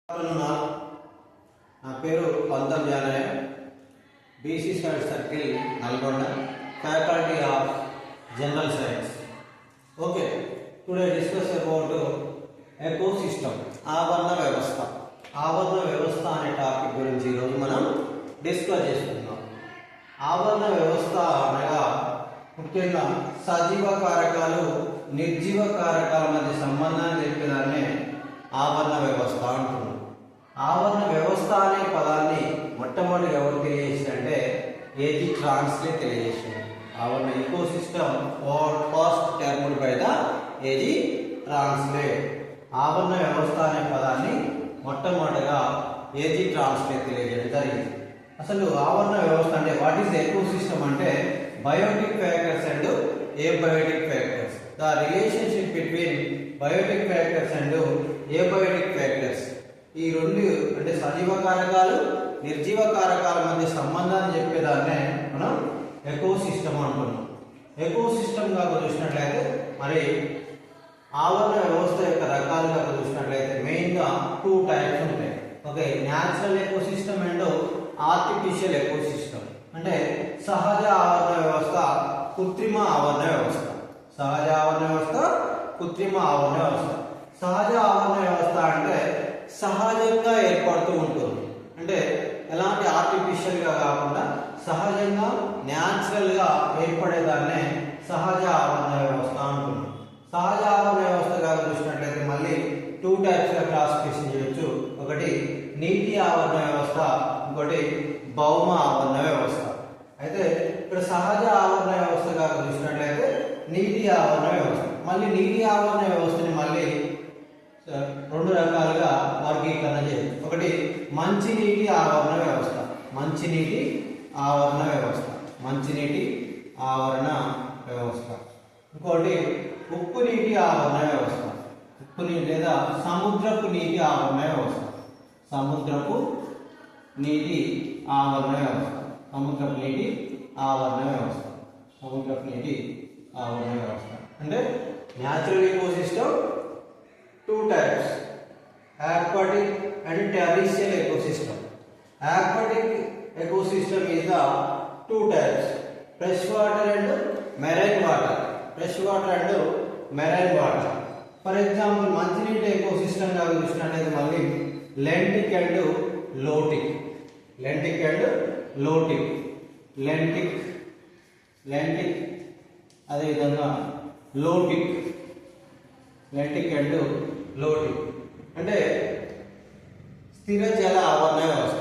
నా పేరు Pantham Janaiah, BC study circle Nalgonda, faculty of general science. Okay, today discuss about ecosystem, ఆవరణ వ్యవస్థ. ఆవరణ వ్యవస్థ అనే టాపిక్ గురించి ఈరోజు మనం డిస్కస్ చేసుకుందాం. ఆవరణ వ్యవస్థ అనగా ముఖ్యంగా సజీవ కారకాలు, నిర్జీవ కారకాల మధ్య సంబంధాన్ని తెలిపేదాన్ని ఆవరణ వ్యవస్థ అంటున్నాం. ఆవరణ వ్యవస్థ అనే పదాన్ని మొట్టమొదటి ఎవరు తెలియజేసిందంటే ఏజీ ట్రాన్స్లే తెలియజేసింది. ఆవరణ ecosystem first termed by the AG Tansley. ఆవరణ వ్యవస్థ అనే పదాన్ని మొట్టమొదటిగా ఏజీ ట్రాన్స్లే తెలియజేయడం జరిగింది. అసలు ఆవరణ వ్యవస్థ అంటే వాట్ ఈస్ ఎకోసిస్టమ్ అంటే biotic factors and abiotic factors. The relationship between biotic factors and abiotic factors. ఈ రెండు అంటే సజీవ కారకాలు, నిర్జీవ కారకాల మధ్య సంబంధాన్ని చెప్పేదాన్నే మనం ఎకోసిస్టమ్ అంటున్నాం. ఎకోసిస్టమ్ గా చూసినట్లయితే మరి ఆవరణ వ్యవస్థ యొక్క రకాలుగా చూసినట్లయితే మెయిన్గా 2 టైప్స్ ఉంటాయి. Okay, natural ecosystem and artificial ecosystem. అంటే సహజ ఆవరణ వ్యవస్థ, కృత్రిమ ఆవరణ వ్యవస్థ. సహజ ఆవరణ వ్యవస్థ, కృత్రిమ ఆవరణ వ్యవస్థ. సహజ ఆవరణ వ్యవస్థ అంటే సహజంగా ఏర్పడుతూ ఉంటుంది. అంటే ఎలాంటి ఆర్టిఫిషియల్ గా కాకుండా సహజంగా న్యాచురల్ గా ఏర్పడేదాన్నే సహజ ఆవరణ వ్యవస్థ అంటున్నాం. సహజ ఆవరణ వ్యవస్థగా చూసినట్లయితే మళ్ళీ 2 టైప్స్ గా క్లాసిఫికేషన్ చేయొచ్చు. ఒకటి నీటి ఆవరణ వ్యవస్థ, ఇంకోటి భౌమ ఆవరణ వ్యవస్థ. అయితే ఇక్కడ సహజ ఆవరణ వ్యవస్థగా చూసినట్లయితే నీటి ఆవరణ వ్యవస్థ. మళ్ళీ నీటి ఆవరణ వ్యవస్థని మళ్ళీ 2 రకాలుగా వర్గీకరణ చేయొచ్చు. ఒకటి మంచినీటి ఆవరణ వ్యవస్థ, మంచినీటి ఆవరణ వ్యవస్థ, మంచినీటి ఆవరణ వ్యవస్థ. ఇంకోటి ఉప్పు నీటి ఆవరణ వ్యవస్థ, ఉప్పు నీటి లేదా సముద్రపు నీటి ఆవరణ వ్యవస్థ, సముద్రపు నీటి ఆవరణ వ్యవస్థ, సముద్రపు నీటి ఆవరణ వ్యవస్థ, సముద్రపు నీటి ఆవరణ వ్యవస్థ. అంటే natural ecosystem 2 types, aquatic and terrestrial ecosystem. Aquatic ecosystem is the 2 types, freshwater and marine water. Freshwater and marine water. For example, మంచినీటి ఎకోసిస్టమ్ గా చూసినట్లయితే మళ్ళీ lentic and lotic, lentic and lotic, lentic, lentic అదేవిధంగా lotic, lentic and lotic. అంటే స్థిర జల ఆవరణ వ్యవస్థ,